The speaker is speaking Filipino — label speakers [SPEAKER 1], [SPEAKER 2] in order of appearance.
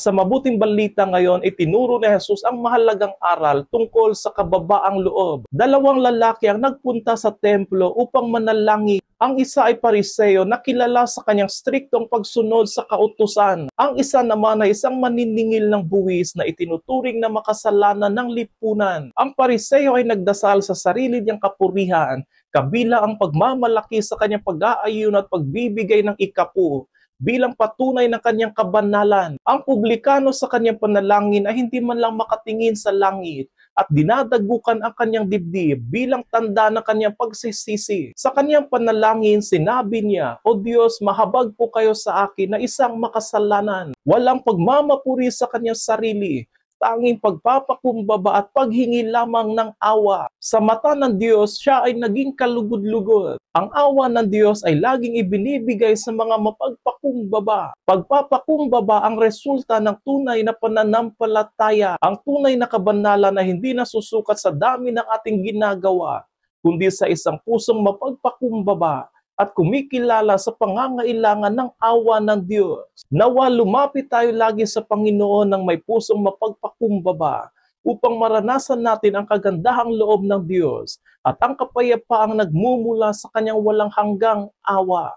[SPEAKER 1] Sa mabuting balita ngayon, itinuro ni Jesus ang mahalagang aral tungkol sa kababaang loob. Dalawang lalaki ang nagpunta sa templo upang manalangin. Ang isa ay Pariseo na kilala sa kanyang striktong pagsunod sa kautusan. Ang isa naman ay isang maniningil ng buwis na itinuturing na makasalanan ng lipunan. Ang Pariseo ay nagdasal sa sarili niyang kapurihan, kabila ang pagmamalaki sa kanyang pag-aayun at pagbibigay ng ikapu bilang patunay ng kanyang kabanalan. Ang publikano sa kanyang panalangin ay hindi man lang makatingin sa langit at dinadagukan ang kanyang dibdib bilang tanda ng kanyang pagsisisi. Sa kanyang panalangin, sinabi niya, "O Diyos, mahabag po kayo sa akin na isang makasalanan." Walang pagmamapuri sa kanyang sarili, tanging pagpapakumbaba at paghingi lamang ng awa. Sa mata ng Diyos, siya ay naging kalugod-lugod. Ang awa ng Diyos ay laging ibinibigay sa mga mapagpakumbaba. Pagpapakumbaba ang resulta ng tunay na pananampalataya, ang tunay na kabanalan na hindi nasusukat sa dami ng ating ginagawa, kundi sa isang pusong mapagpakumbaba at kumikilala sa pangangailangan ng awa ng Diyos. Nawa lumapit tayo lagi sa Panginoon ng may pusong mapagpakumbaba upang maranasan natin ang kagandahang loob ng Diyos at ang kapayapaang nagmumula sa kanyang walang hanggang awa.